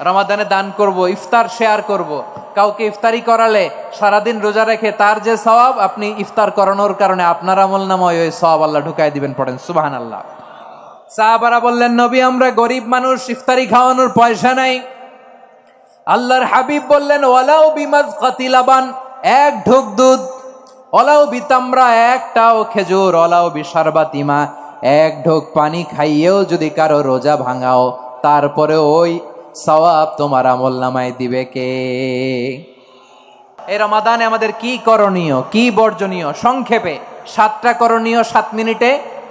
রমাদানে দান করব, ইফতার শেয়ার করব। কাউকে ইফতারি করালে সারাদিন রোজা রেখে তার যে সওয়াব, আপনি ইফতার করানোর কারণে আপনার আমলনামায় ওই সওয়াব আল্লাহ ঢুকাই দিবেন। পড়েন সুবহানাল্লাহ। সাহাবারা বললেন, নবী আমরা গরিব মানুষ, ইফতারি খাওয়ানোর পয়সা নাই। আল্লাহর হাবিব বললেন, ওয়ালাউ বিমাজকাতি লাবান, এক ঢোক দুধ, ওয়ালাউ বিতামরা, একটাও খেজুর, ওয়ালাউ বিশারবাতিমা, এক ঢোক পানি খাইয়েও যদি কারো রোজা ভাঙাও, তারপরে ওই সওয়াব তোমার আমলনামায় দিবে কে? এই রমাদানে আমাদের কি করণীয়, কি বর্জনীয়? সংক্ষেপে 7টা করণীয় 7 মিনিটে,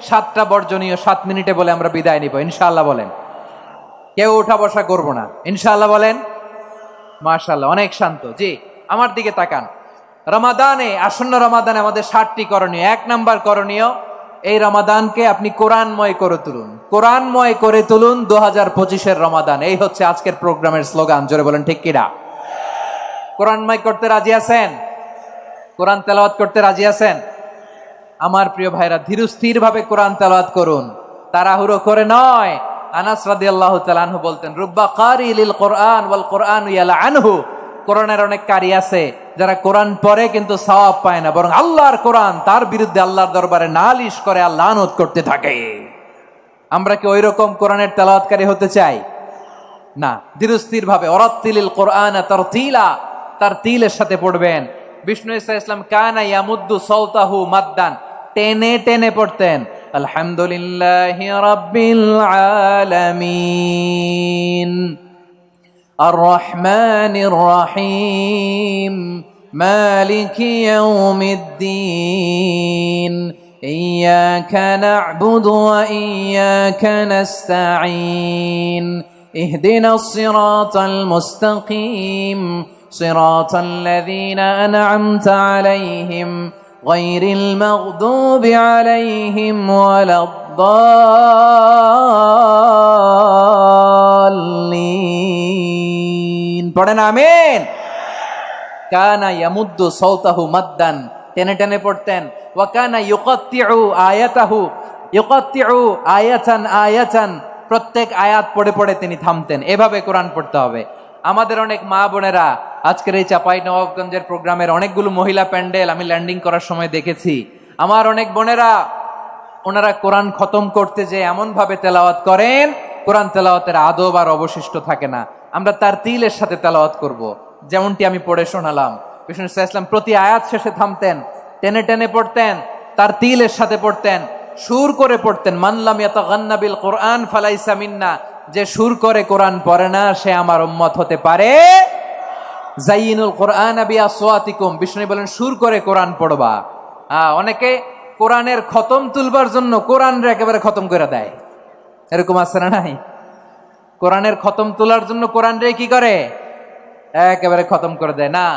7টা বর্জনীয় 7 মিনিটে বলে আমরা বিদায় নিব ইনশাআল্লাহ। বলেন, কেউ উঠা বসা করব না ইনশাআল্লাহ। বলেন মাশাআল্লাহ, অনেক শান্ত। জি, আমার দিকে তাকান। রমাদানে, আসন্ন রমাদানে আমাদের 7টি করণীয়। 1 নাম্বার করণীয়, এই রমাদানকে আপনি কোরআনময় করে তুলুন। কোরআনময় করে তুলুন 2025-এর রমাদান। এই হচ্ছে আজকের প্রোগ্রামের স্লোগান। জোরে বলেন ঠিক কিনা? কোরআনময় করতে রাজি আছেন? কোরআন তেলাওয়াত করতে রাজি আছেন? আমার প্রিয় ভাইরা, ধীরস্থির ভাবে কোরআন তেলাওয়াত করুন, তাড়াহুড়ো করে নয়। আনাস রাদিয়াল্লাহু তাআলা আনহু বলতেন, রুব্বা কারি লিল কোরআন ওয়াল কোরআনু ইয়ালআনহু। কোরআনের অনেক কারি আছে যারা কোরআন পড়ে কিন্তু সওয়াব পায় না, বরং আল্লাহর কোরআন তার বিরুদ্ধে আল্লাহর দরবারে নালিশ করে আর লানত করতে থাকে। আমরা কি ওই রকম কোরআনের তেলাওয়াতকারী হতে চাই? না। ধীরস্থির ভাবে, ওয়ারাত্তিলিল কোরআনা তারতিলা, তারতিলের সাথে পড়বেন। বিষ্ণু ঈসা ইসলাম কানা ইয়ামুদ্দু সাওতাহু মাদ্দান, টেনে টেনে পড়তেন। আলহামদুলিল্লাহি রাব্বিল আলামিন আর রহমানির রহিম মালিকি ইয়াউমিদ্দিন ইয়্যাকা না'বুদু ওয়া ইয়্যাকা নাস্তাঈন ইহদিনাস সিরাতাল মুস্তাকিম সিরাতাল লাযীনা আন'আমতা আলাইহিম গায়রিল মাগদুবি আলাইহিম ওয়ালাদ-দাল্লিন। পড়েন আমিন। কানা ইয়ামুদ্দু সাওতাহু মাদ্দান, টেনে টেনে পড়তেন। ওয়া কানা ইউকাত্তিউ আয়াতাহু, ইউকাত্তিউ আয়াতান আয়াতান, প্রত্যেক আয়াত পড়ে পড়ে তিনি থামতেন। এভাবে কোরআন পড়তে হবে। আমাদের অনেক মা বোনেরা আজকের এই চাঁপাইনবাবগঞ্জের প্রোগ্রামের অনেকগুলো মহিলা প্যান্ডেল আমি ল্যান্ডিং করার সময় দেখেছি। আমার অনেক বোনেরা, ওনারা কোরআন খতম করতে যে এমন ভাবে তেলাওয়াত করেন, কোরআন তেলাওয়াতের আদব আর অবশিষ্ট থাকে না। আমরা তার তিলের সাথে তেলাওয়াত করব, যেমনটি আমি পড়ে শোনালাম। বিষ্ণু ইসলাম প্রতি আয়াত শেষে থামতেন, টেনে টেনে পড়তেন, তার তিলের সাথে পড়তেন, সুর করে পড়তেন। মান লাম ইয়াতাগান্না বিল কোরআন ফালাইসা মিন্না, যে সুর করে কোরআন পড়ে না সে আমার উম্মত হতে পারে। জাইয়িনুল কোরআন বিআসওয়াতিকুম, বিষ্ণু বলেন সুর করে কোরআন পড়বা। অনেকে কোরআনের খতম তুলবার জন্য কোরআনরে একেবারে খতম করে দেয়, এরকম আছে না নাই? কোরআনের খতম তোলার জন্য কোরআনরে কি করে? একেবারে খতম করে দেয়। না,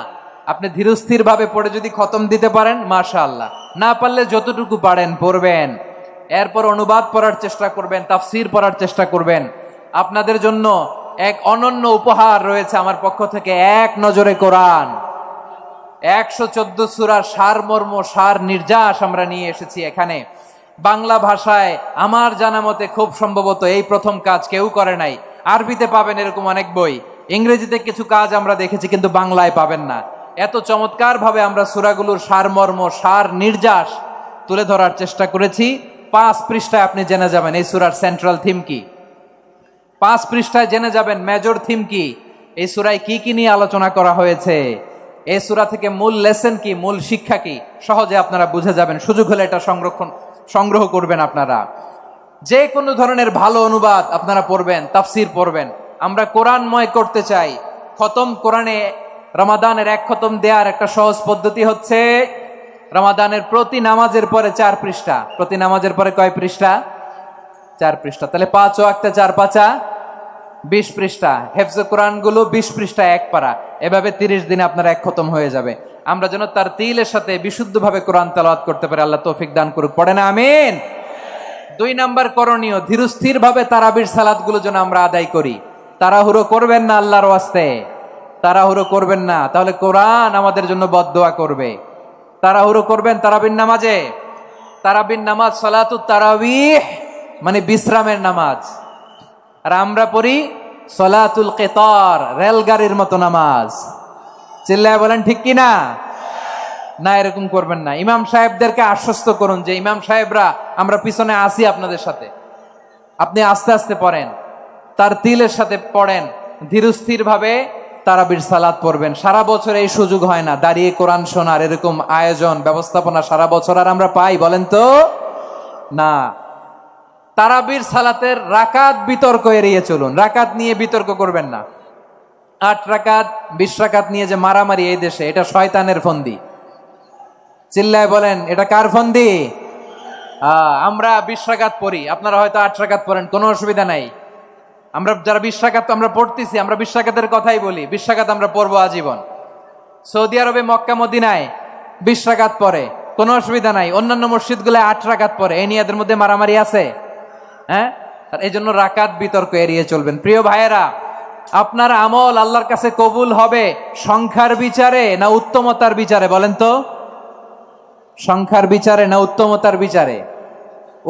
আপনি ধীরস্থির ভাবে পড়ে যদি খতম দিতে পারেন মাশাআল্লাহ, না পারলে যতটুকু পারেন পড়বেন। এরপর অনুবাদ পড়ার চেষ্টা করবেন, তাফসীর পড়ার চেষ্টা করবেন। আপনাদের জন্য এক অনন্য উপহার রয়েছে আমার পক্ষ থেকে, এক নজরে কোরআন। 114 সূরার সারমর্ম, সার নির্যাস আমরা নিয়ে এসেছি এখানে। বাংলা ভাষায় আমার জানা মতে খুব সম্ভবত এই প্রথম কাজ, কেউ করে নাই। আরবিতে পাবেন এরকম অনেক বই, ইংরেজিতে কিছু কাজ আমরা দেখেছি, কিন্তু বাংলায় পাবেন না। এত চমৎকার ভাবে আমরা সূরাগুলোর সারমর্ম, সার নির্যাস তুলে ধরার চেষ্টা করেছি। 5 পৃষ্ঠায় আপনি জেনে যাবেন এই সূরার সেন্ট্রাল থিম কি। 5 পৃষ্ঠায় জেনে যাবেন মেজর থিম কি, এই সূরায় কি কি নিয়ে আলোচনা করা হয়েছে, এই সূরা থেকে মূল লেসন কি, মূল শিক্ষা কি, সহজে আপনারা বুঝে যাবেন। সুযোগ হলে এটা সংগ্রহ করবেন। আপনারা যে কোনো ধরনের ভালো অনুবাদ আপনারা পড়বেন, তাফসীর পড়বেন। আমরা কোরআনময় করতে চাই। খতম কোরআনে রমাদানের 1 খতম দেওয়ার একটা সহজ পদ্ধতি হচ্ছে, রমাদানের প্রতি নামাজের পরে 4 পৃষ্ঠা। প্রতি নামাজের পরে কয় পৃষ্ঠা? 4 পৃষ্ঠা। তাহলে 5 ওয়াক্তে 4 পাঁচা 20 পৃষ্ঠা। হেফজে কোরআন গুলো 20 পৃষ্ঠা, 1 পারা। এভাবে 30 দিনে আপনার 1 খতম হয়ে যাবে। আমরা যেন তার তিলের সাথে বিশুদ্ধভাবে কোরআন তেলাওয়াত করতে পারি, আল্লাহ তৌফিক দান করুক। পড়ে না আমিন। 2 নাম্বার করণীয়, ধীরস্থির ভাবে তারাবির সালাত গুলো যেন আমরা আদায় করি। তাড়াহুড়ো করবেন না, আল্লাহর ওয়াস্তে তাড়াহুড়ো করবেন না, তাহলে কোরআন আমাদের জন্য বদদোয়া করবে। তাড়াহুড়ো করবেন তারাবির নামাজে। তারাবির নামাজ সালাতুত তারাবিহ মানে বিশ্রামের নামাজ। আর আমরা পড়ি সলাতুল কিতার, রেলগাড়ির মতো নামাজ। চিল্লায় বলেন ঠিক কিনা? না, এরকম করবেন না। ইমাম সাহেবদেরকে আশ্বস্ত করুন যে ইমাম সাহেবরা আমরা পিছনে আসি আপনাদের সাথে, আপনি আস্তে আস্তে পড়েন, তার তিলের সাথে পড়েন, ধীরস্থির ভাবে তারাবির সালাত পড়বেন। সারা বছর এই সুযোগ হয় না, দাঁড়িয়ে কোরআন শোনার এরকম আয়োজন ব্যবস্থাপনা সারা বছর আর আমরা পাই বলেন তো? না। তারাবির সালাতের রাকাত বিতর্ক এড়িয়ে চলুন, রাকাত নিয়ে বিতর্ক করবেন না। 8 রাকাত 20 রাকাত নিয়ে যে মারামারি এই দেশে, এটা শয়তানের ফন্দি। চিল্লায় বলেন এটা কার ফন্দি? আমরা 20 রাকাত পড়ি, আপনারা হয়তো 8 রাকাত পড়েন, কোনো অসুবিধা নাই। আমরা যারা 20 রাকাত আমরা পড়তেছি, আমরা 20 রাকাতের কথাই বলি, 20 রাকাত আমরা পড়বো আজীবন। সৌদি আরবে মক্কা মদিনায় 20 রাকাত পড়ে, কোনো অসুবিধা নাই। অন্যান্য মসজিদগুলো 8 রাকাত পড়ে, এই নিয়ে এদের মধ্যে মারামারি আছে? হ্যাঁ, আর এই জন্য রাকাত বিতর্ক এড়িয়ে চলবেন। প্রিয় ভাইয়েরা, আপনার আমল আল্লাহর কাছে কবুল হবে সংখ্যার বিচারে না উত্তমতার বিচারে বলেন তো? সংখ্যার বিচারে না উত্তমতার বিচারে?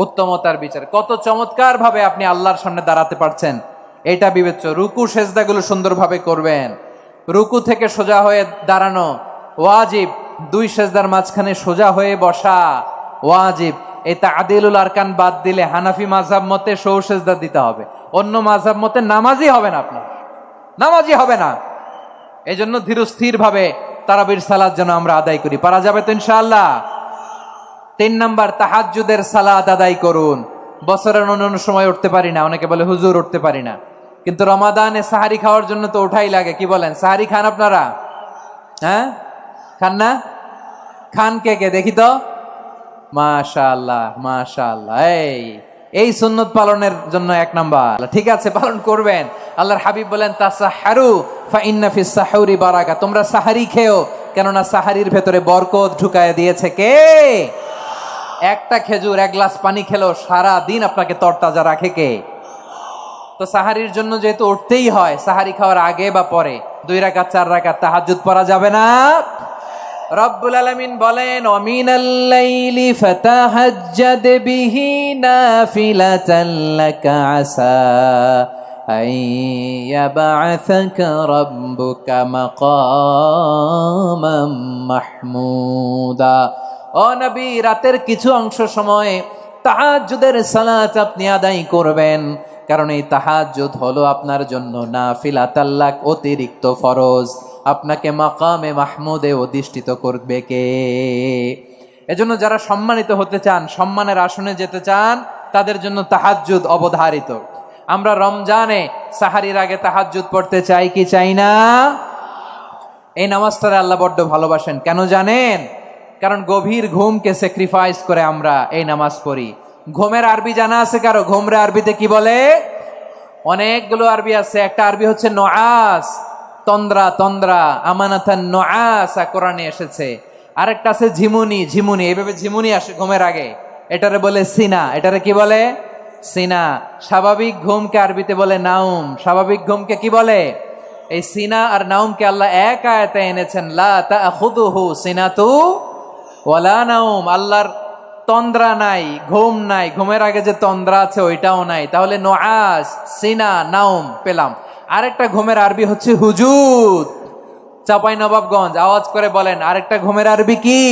উত্তমতার বিচারে। কত চমৎকার ভাবে আপনি আল্লাহর সামনে দাঁড়াতে পারছেন এটা বিবেচ্য। রুকু সেজদাগুলো সুন্দরভাবে করবেন, রুকু থেকে সোজা হয়ে দাঁড়ানো ওয়াজিব, 2 সেজদার মাঝখানে সোজা হয়ে বসা ওয়াজিব। এই তা'দীলুল আরকান বাদ দিলে হানাফি মাযহাব মতে সৌ সেজদা দিতে হবে, অন্য মাযহাব মতে নামাজই হবে না, আপনার নামাজই হবে না। এই জন্য ধীরস্থির ভাবে তারাবির সালাত যেন আমরা আদায় করি। পারা যাবে তো ইনশাআল্লাহ? 3 নাম্বার, তাহাজ্জুদের সালাত আদায় করুন। বছরের অন্যান্য সময় উঠতে পারি না, অনেকে বলে হুজুর উঠতে পারি না, কিন্তু রমাদানে সাহারি খাওয়ার জন্য তো ওঠাই লাগে। কি বলেন, সাহারি খান আপনারা? হ্যাঁ, খান না? খান কে কে দেখি তো? মাশাআল্লাহ মাশাআল্লাহ। এই সুন্নত পালনের জন্য 1 নাম্বার। ঠিক আছে, পালন করবেন। আল্লাহর হাবিব বলেন তাসাহহারু ফা ইন্না ফিস সাহুরি বারাকা, তোমরা সাহারি খেও, কেননা সাহারির ভেতরে বরকত ঢুকায় দিয়েছে কে? একটা খেজুর, 1 গ্লাস পানি খেলো সারা দিন আপনাকে তরতাজা রাখে কে? তো সাহারির জন্য যেহেতু উঠতেই হয়, সাহারি খাওয়ার আগে বা পরে 2 রাকাত 4 রাকাত তাহাজ্জুদ পড়া যাবে না? রব্বুল আলামিন বলেন ওয়ামিনাল লাইলি ফাতাহাজ্জাদ বিহি নাফিলাতান লাকা আসা আইয়াবআসাকা রাব্বুকা মাকামাম মাহমুদা। ও নবী, রাতের কিছু অংশ সময়ে তাহাজ্জুদের সালাত আপনি আদায় করবেন, কারণ এই তাহাজ্জুদ হলো আপনার জন্য নাফিলাতাল লাক, অতিরিক্ত ফরজ। আপনাকে মাকামে মাহমুদে অধিষ্ঠিত করবে কে? এজন্য যারা সম্মানিত হতে চান, সম্মানের আসনে যেতে চান, তাদের জন্য তাহাজ্জুদ অবধারিত। আমরা রমজানে সাহারির আগে তাহাজ্জুদ পড়তে চাই কি চাই না? এই নামাজটারে আল্লাহ বড্ড ভালোবাসেন। কেন জানেন? কারণ গভীর ঘুমকে স্যাক্রিফাইস করে আমরা এই নামাজ পড়ি। ঘুমের আরবি জানা আছে কারো? ঘুমরে আরবিতে কি বলে? অনেকগুলো আরবি আছে। একটা আরবি হচ্ছে নুআস, তন্দ্রা তন্দ্রা, আমানাতান নুআসা কোরআনে এসেছে। আরেকটা আছে ঝিমুনি, ঝিমুনি, এইভাবে ঝিমুনি আসে ঘুমের আগে, এটারে বলে সিনা। এটারে কি বলে? সিনা। স্বাভাবিক ঘুমকে আরবিতে বলে নাউম। স্বাভাবিক ঘুমকে কি বলে? এই সিনা আর নাউমকে আল্লাহ এক আয়াতে এনেছেন, লা তাখুযুহু সিনাতু ওয়ালা নাউম। আল্লাহর তন্দ্রা নাই, ঘুম নাই, ঘুমের আগে যে তন্দ্রা আছে ওইটাও নাই। তাহলে নুআস, সিনা, নাউম পেলাম। আরেকটা ঘুমের আরবি হচ্ছে হুজুদ। চাঁপাইনবাবগঞ্জ আওয়াজ করে বলেন, আরেকটা ঘুমের আরবি কি?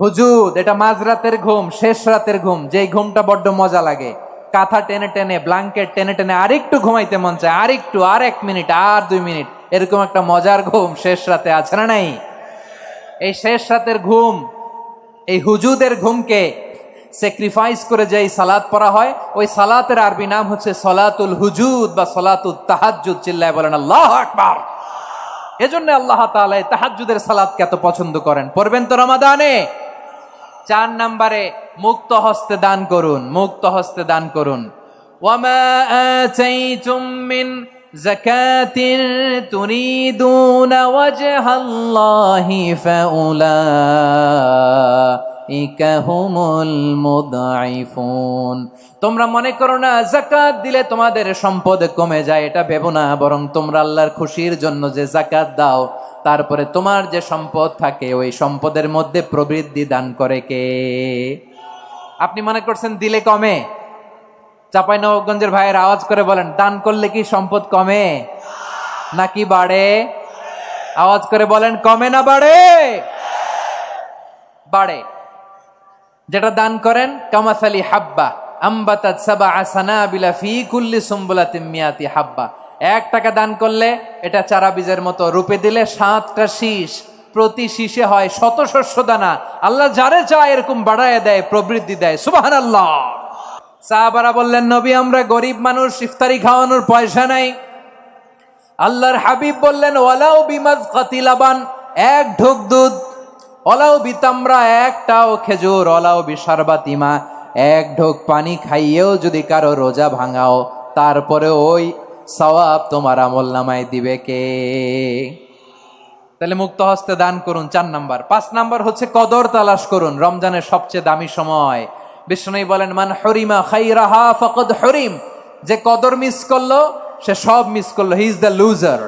হুজুদ। এটা মাঝরাতের ঘুম, শেষ রাতের ঘুম, যেই ঘুমটা বড্ড মজা লাগে। কাঁথা টেনে টেনে, ব্ল্যাঙ্কেট টেনে টেনে আরেকটু ঘুমাইতে মন চায়, আরেকটু, আর 1 মিনিট, আর 2 মিনিট, এরকম একটা মজার ঘুম শেষ রাতে আছে না নাই? এই শেষ রাতের ঘুম, এই হুজুদের ঘুমকে স্যাক্রিফাইস করে যেই সালাত পড়া হয়, ওই সালাতের আরবি নাম হচ্ছে সলাতুল হুজুদ বা সলাতুত তাহাজ্জুদ। চিল্লায় বলেন আল্লাহু আকবার। এজন্য আল্লাহ তাআলা এই তাহাজ্জুদের সালাতকে এত পছন্দ করেন। পড়বেন তো রমাদানে? 4 নম্বরে মুক্ত হস্তে দান করুন, মুক্ত হস্তে দান করুন। ওয়ামা আতাইতুম মিন যাকাতিন তুরিদুনা ওয়াজহাল্লাহি ফাউলাইকা হুমুল মুদঈফুন। তোমরা মনে করো না যাকাত দিলে তোমাদের সম্পদ কমে যায়, এটা ভেবো না। বরং তোমরা আল্লাহর খুশির জন্য যে যাকাত দাও, তারপরে তোমার যে সম্পদ থাকে ওই সম্পদের মধ্যে প্রবৃদ্ধি দান করে কে? আপনি মনে করছেন দিলে কমে, চাঁপাইনবাবগঞ্জের ভাইয়ের আওয়াজ করে বলেন, দান করলে কি সম্পদ কমে নাকি বাড়ে? আওয়াজ করে বলেন, কমে না বাড়ে? বাড়ে। যেটা দান করেন, কামাসালি হাব্বা আম্বাতাত সাবআ সানাবিলা ফি কুল্লি সুম্বুলাতিন মিয়াতি হাব্বা। 1 টাকা দান করলে এটা চারা বীজের মতো, রূপে দিলে 7টা শীষ, প্রতি শীষে হয় 100 শস্য দানা। আল্লাহ যারে চায় এরকম বাড়ায় দেয়, প্রবৃদ্ধি দেয়। সুবহানাল্লাহ। সাহাবারা বললেন, নবী আমরা গরিব মানুষ, ইফতারি খাওয়ানোর পয়সা নাই। আল্লাহর হাবিব বললেন, ওয়ালাউ বিমাজকাতি লাবান, 1 ঢোক দুধ, ওলাও বিতামরা, 1টাও খেজুর, ওলাও বিশারবাতিমা, 1 ঢোক পানি খাইয়েও যদি কারো রোজা ভাঙাও, তারপরে ওই সওয়াব তোমার আমল নামায় দিবে কে? তাহলে মুক্ত হস্তে দান করুন, 4 নাম্বার। 5 নাম্বার হচ্ছে কদর তালাশ করুন, রমজানের সবচেয়ে দামি সময়। বিষ্ণু বলেন, মান হরিমা খাইরাহা ফাকাদ হরিম, যে কদর মিস করলো সে সব মিস করলো, হি ইজ দ্য লুজার।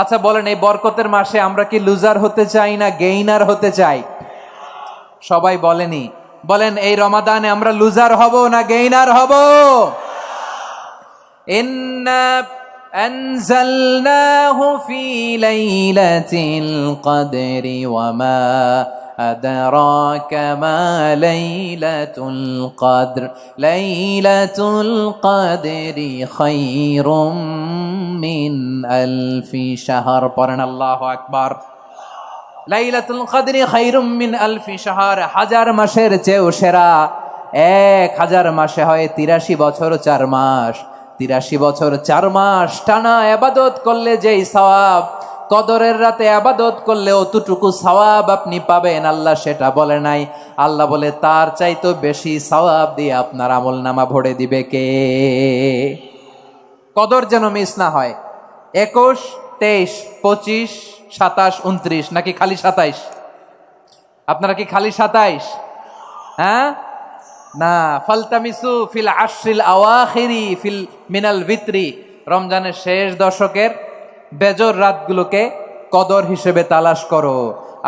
আচ্ছা বলেন, এই বরকতের মাসে আমরা কি লুজার হতে চাই না গেইনার হতে চাই? সবাই বলেনি, বলেন এই রমাদানে আমরা লুজার হব না গেইনার হব? ইন্না আনজালনাহু ফি লাইলাতিল কদরি ওয়া মা আদরাকা মা লাইলাতুল কদর, লাইলাতুল কদরি খায়রুম মিন আলফি শাহর। পড়েন আল্লাহু আকবার। লাইলাতুল কদরি খায়রুম মিন আলফি শাহর, 1000 মাসের চেয়েও সেরা। 1000 মাসে হয় 83 বছর 4 মাস। 83 বছর 4 মাস টানা ইবাদত করলে যেই সওয়াব, কদরের রাতে ইবাদত করলে অতটুকু সওয়াব আপনি পাবেন, আল্লাহ সেটা বলে নাই। আল্লাহ বলে তার চাইতে বেশি সওয়াব দিয়ে আপনার আমলনামা ভরে দিবে কে? কদর যেন মিস না হয়। 21, 23, 25, 27, 29 নাকি খালি 27? আপনারা কি খালি 27? হ্যাঁ না, ফালতামিসু ফিল আশরিল আওয়াখিরি ফিল মিনাল ভিতরি, রমজানের শেষ দশকের বেজর রাতগুলোকে কদর হিসেবে তালাশ করো।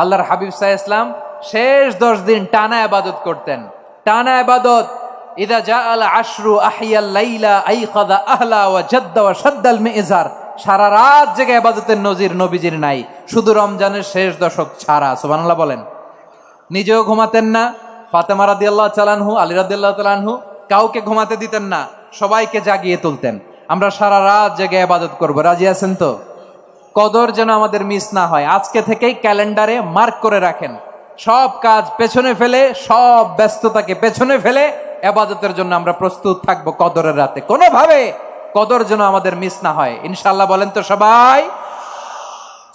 আল্লাহর হাবিব সাল্লাল্লাহু আলাইহি ওয়াসাল্লাম শেষ 10 দিন টানা ইবাদত করতেন, টানা ইবাদত। ইদা জাআল আশরু আহিয়াল লাইলা আইকাযা আহলা ওয়া জাদ্দা ওয়া শাদ্দাল মিজার, সারা রাত জেগে ইবাদতের নজির নবীজির নাই, শুধু রমজানের শেষ দশক ছাড়া। সুবহানাল্লাহ বলেন। নিজেও ঘুমাতেন না, ফাতেমা রাদিয়াল্লাহু তাআলা আনহু, আলী রাদিয়াল্লাহু তাআলা আনহু কাউকে ঘুমাতে দিতেন না, সবাইকে জাগিয়ে তুলতেন। আমরা সারা রাত জেগে ইবাদত করব, রাজি আছেন তো? কদর যেন আমাদের মিস না হয়। আজকে থেকেই ক্যালেন্ডারে মার্ক করে রাখেন, সব কাজ পেছনে ফেলে, সব ব্যস্ততাকে পেছনে ফেলে ইবাদতের জন্য আমরা প্রস্তুত থাকবো কদরের রাতে। কোনোভাবে কদর যেন আমাদের মিস না হয়, ইনশাআল্লাহ বলেন তো সবাই?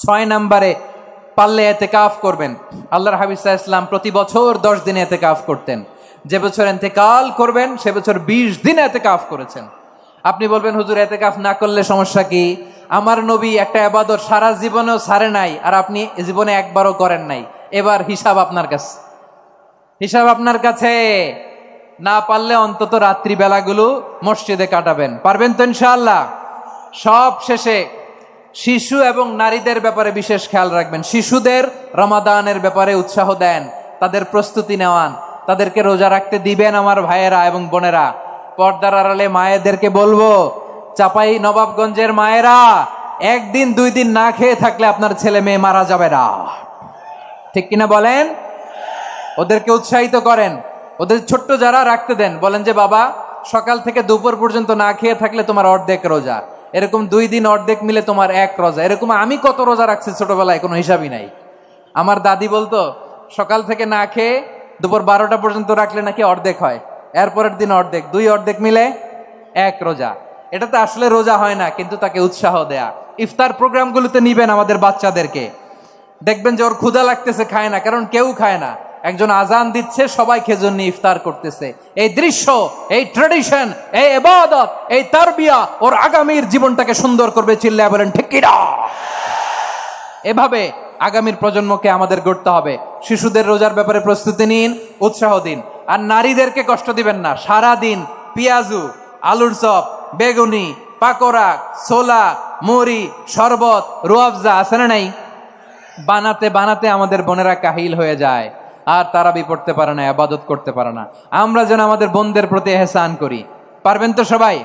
6 নম্বরে পারলে ইতিকাফ করবেন। আল্লাহর হাবিব সাল্লাল্লাহু আলাইহি ওয়াসাল্লাম প্রতি বছর 10 দিন ইতিকাফ করতেন। যে বছর ইন্তেকাল করবেন সে বছর 20 দিন ইতিকাফ করেছেন। আপনি বলবেন, হুজুর ইতিকাফ না করলে সমস্যা কি? আমার নবী একটা ইবাদত সারা জীবনেও ছাড়ে নাই, আর আপনি জীবনে একবারও করেন নাই। এবার হিসাব আপনার কাছে, হিসাব আপনার কাছে। না পারলে অন্তত রাত্রি বেলাগুলো মসজিদে কাটাবেন, পারবেন তো ইনশাআল্লাহ? সব শেষে শিশু এবং নারীদের ব্যাপারে বিশেষ খেয়াল রাখবেন। শিশুদের রমাদানের ব্যাপারে উৎসাহ দেন, তাদের প্রস্তুতি নেওয়ান, তাদেরকে রোজা রাখতে দিবেন। আমার ভাইয়েরা এবং বোনেরা, পর্দার আড়ালে মায়েদেরকে বলবো, চাপাই নবাবগঞ্জের মায়েরা, 1 দিন 2 দিন না খেয়ে থাকলে আপনার ছেলে মেয়ে মারা যাবে না, ঠিক কিনা বলেন? ওদেরকে উৎসাহিত করেন, ওদের ছোট্ট যারা রাখতে দেন, বলেন যে বাবা সকাল থেকে দুপুর পর্যন্ত না খেয়ে থাকলে তোমার অর্ধেক রোজা, এরকম 2 দিন অর্ধেক মিলে তোমার 1 রোজা। এরকম আমি কত রোজা রাখছি ছোটবেলায়, কোনো হিসাবই নাই। আমার দাদি বলতো সকাল থেকে না খেয়ে দুপুর 12টা পর্যন্ত রাখলে নাকি অর্ধেক হয়, এরপরের দিন অর্ধেক, 2 অর্ধেক মিলে 1 রোজা। এটা তো আসলে রোজা হয় না, কিন্তু তাকে উৎসাহ দেয়া। ইফতার প্রোগ্রামগুলোতে নিবেন আমাদের বাচ্চাদেরকে, দেখবেন যে ওর ক্ষুধা লাগতেছে, খায় না, কারণ কেউ খায় না। একজন আজান দিচ্ছে, সবাই খেজুর নিয়ে ইফতার করতেছে। এই দৃশ্য, এই ট্র্যাডিশন, এই ইবাদত, এই তারবিয়া ওর আগামীর জীবনটাকে সুন্দর করবে। চিল্লায় বলেন ঠিক কি না? এভাবে আগামীর প্রজন্মকে আমাদের গড়তে হবে। শিশুদের রোজার ব্যাপারে প্রস্তুতি নিন, উৎসাহ দিন। আর নারীদেরকে কষ্ট দিবেন না। সারা দিন পেঁয়াজু, আলুর চপ, বেগুনি, পাকোড়া, ছোলা, মুড়ি, শরবত, রুয়াবজা আছে না নাই, বানাতে বানাতে আমাদের বোনেরা কাহিল হয়ে যায়, আর তারাবি পড়তে পারে না, ইবাদত করতে পারে না। আমরা যেন আমাদের বোনদের প্রতি ইহসান করি। পারবেন তো সবাই?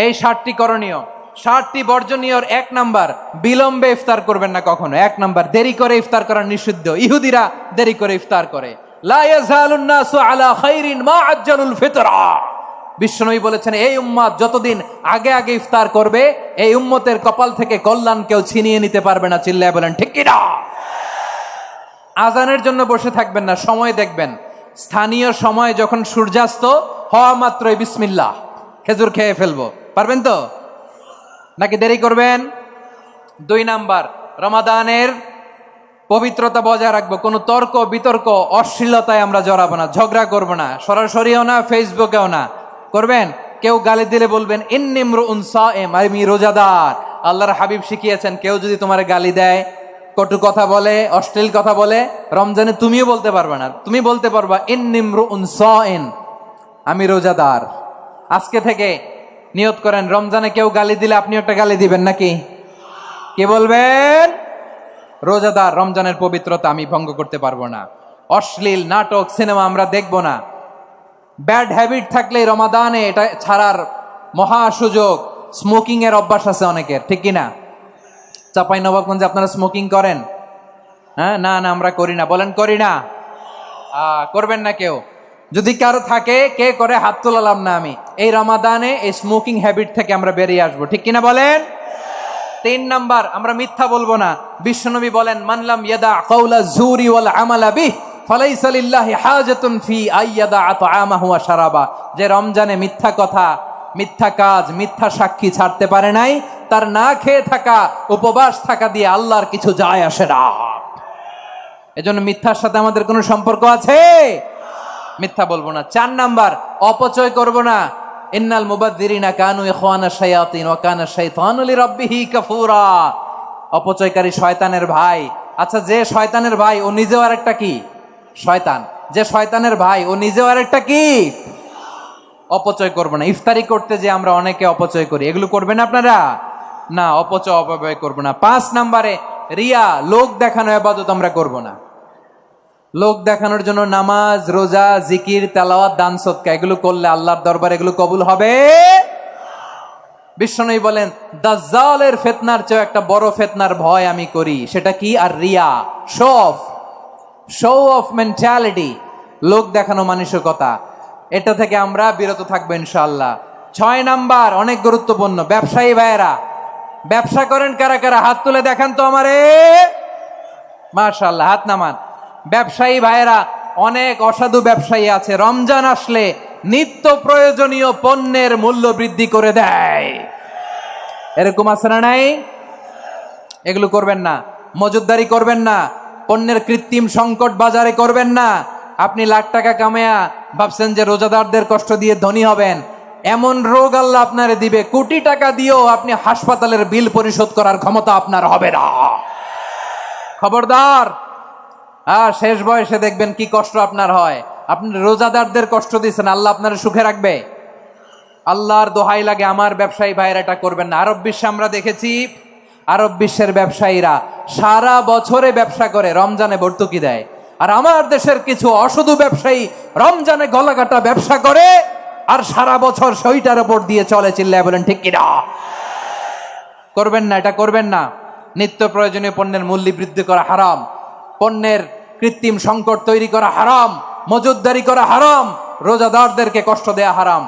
এই 7টি করণীয়, 7টি বর্জনীয়র 1 নাম্বার, বিলম্বে ইফতার করবেন না কখনো। 1 নাম্বার, দেরি করে ইফতার করা নিষিদ্ধ। ইহুদিরা দেরি করে ইফতার করে। লা ইয়াজালুন নাসু আলা খাইরিন মা আজ্জালুল ফিতরা। বিশ্বনবী বলেছেন, এই উম্মত যতদিন আগে আগে ইফতার করবে, এই উম্মতের কপাল থেকে কল্যাণ কেউ ছিনিয়ে নিতে পারবে না। চিল্লায় বলেন ঠিক কি না? আজানের জন্য বসে থাকবেন না, সময় দেখবেন। স্থানীয় সময় যখন সূর্যাস্ত হওয়া মাত্রই বিসমিল্লাহ, খেজুর খেয়ে ফেলবো। পারবেন তো নাকি দেরি করবেন? 2 নাম্বার, রমাদানের পবিত্রতা বজায় রাখবো। কোনো তর্ক বিতর্ক অশ্লীলতায় আমরা জড়াবো না, ঝগড়া করবো না, সরাসরিও না, ফেসবুকেও না। করবেন? কেউ গালি দিলে বলবেন ইন্নিমরুউন সায়েম, আমি রোজাদার। আল্লাহর হাবিব শিখিয়েছেন, কেউ যদি তোমার গালি দেয়, কটু কথা বলে, অশ্লীল কথা বলে, রমজানে তুমিও বলতে পারবে না। তুমি বলতে পারবা ইন্নিমরুউন সায়েম, আমি রোজাদার। আজকে থেকে নিয়ত করেন, রমজানে কেউ গালি দিলে আপনি একটা গালি দিবেন নাকি? কে বলবেন? রোজাদার, রমজানের পবিত্রতা আমি ভঙ্গ করতে পারবো না। অশ্লীল নাটক সিনেমা আমরা দেখবো না। ব্যাড হ্যাবিট থাকলে রমাদানে এটা ছাড়ার মহা সুযোগ। স্মোকিং এর অভ্যাস আছে অনেকের, ঠিক কিনা? চাপাই নবাবগঞ্জে আপনারা স্মোকিং করেন? হ্যাঁ, না না আমরা করি না। বলেন করি না? করবেন না কেউ? যদি কারো থাকে, কে করে হাত তোলালাম না আমি। এই রমাদানে এই স্মোকিং হ্যাবিট থেকে আমরা বেরিয়ে আসবো, ঠিক কিনা বলেন? 3 নাম্বার, আমরা মিথ্যা বলবো না। বিশ্বনবী বলেন, মানলাম ইয়াদা কাউলা জুরি ওয়াল আমালা বিহ ফালাইসা লিল্লাহি হাজাতুন ফি আইয়াদা আতআমাহু ওয়া শারাবা। যে রমজানে মিথ্যা কথা, মিথ্যা কাজ, মিথ্যা সাক্ষী ছাড়তে পারে নাই, তার না খেয়ে থাকা, উপবাস থাকা দিয়ে আল্লাহর কিছু যায় আসে না। এজন্য মিথ্যার সাথে আমাদের কোনো সম্পর্ক আছে? মিথ্যা বলবো না। 4 নাম্বার, অপচয় করব না। ইন্নাল মুবাযযিরিনা কানু ইখওয়ানা শায়াতিন ওয়া কানা শাইতানু লিরাব্বিহি কাফুরা। অপচয়কারী শয়তানের ভাই। আচ্ছা, যে শয়তানের ভাই ও নিজেও আরেকটা কি? শয়তান। যে শয়তানের ভাই ও নিজেও আরেকটা কি? অপচয় করব না। ইফতারি করতে যে আমরা অনেকে অপচয় করি, এগুলো করবেন আপনারা? না, অপচয় অপব্যয় করব না। 5 নাম্বারে, রিয়া, লোক দেখানো ইবাদত আমরা করব না। লোক দেখানোর জন্য নামাজ, রোজা, জিকির, তেলাওয়াত, দান সদকা এগুলো করলে আল্লাহর দরবারে এগুলো কবুল হবে? বিশ্বনবী বলেন, দাজ্জালের ফিতনার চেয়ে একটা বড় ফিতনার ভয় আমি করি। সেটা কি? আর রিয়া, শো অফ মেন্টালিটি, লোক দেখানো মানসিকতা। এটা থেকে আমরা বিরত থাকবো ইনশাআল্লাহ। 6 নাম্বার, অনেক গুরুত্বপূর্ণ। ব্যবসায়ী ভাইয়েরা, ব্যবসা করেন কারা কারা? হাত তুলে দেখান তো আমারে। মাশাআল্লাহ, হাত নামান। ব্যবসায়ী ভাইয়েরা, অনেক অসাধু ব্যবসায়ী আছে, রমজান আসলে নিত্য প্রয়োজনীয় পণ্যের মূল্য বৃদ্ধি করে দেয়। এরকম আছে না নাই? এগুলো করবেন না। মজুদদারি করবেন না। পণ্যের কৃত্রিম সংকট বাজারে করবেন না। আপনি লাখ টাকা কামায়া ভাবছেন যে রোজাদারদের কষ্ট দিয়ে ধনী হবেন। এমন রোগ আল্লাহ আপনারে দিবে, কোটি টাকা দিয়েও আপনি হাসপাতালের বিল পরিশোধ করার ক্ষমতা আপনার হবে না। খবরদার। শেষ বয়সে দেখবেন কি কষ্ট আপনার হয়। আপনি রোজাদারদের কষ্ট দিচ্ছেন, আল্লাহ আপনার সুখে রাখবে? আল্লাহর দোহাই লাগে, আমার ব্যবসায়ী ভাইয়েরা এটা করবেন না। আরব বিশ্বে আমরা দেখেছি, আরব বিশ্বের ব্যবসায়ীরা সারা বছরে ব্যবসা করে, রমজানে ভর্তুকি দেয়। আর আমার দেশের কিছু অসাধু ব্যবসায়ী রমজানে গলাকাটা ব্যবসা করে আর সারা বছর সেইটার উপর দিয়ে চলে। চিল্লায় বলেন ঠিক কিনা? করবেন না, এটা করবেন না। নিত্য প্রয়োজনীয় পণ্যের মূল্য বৃদ্ধি করা হারাম। পণ্যের কৃত্রিম সংকট তৈরি করা হারাম। মজুদদারি করা হারাম। রোজাদারদেরকে কষ্ট দেয়া হারাম।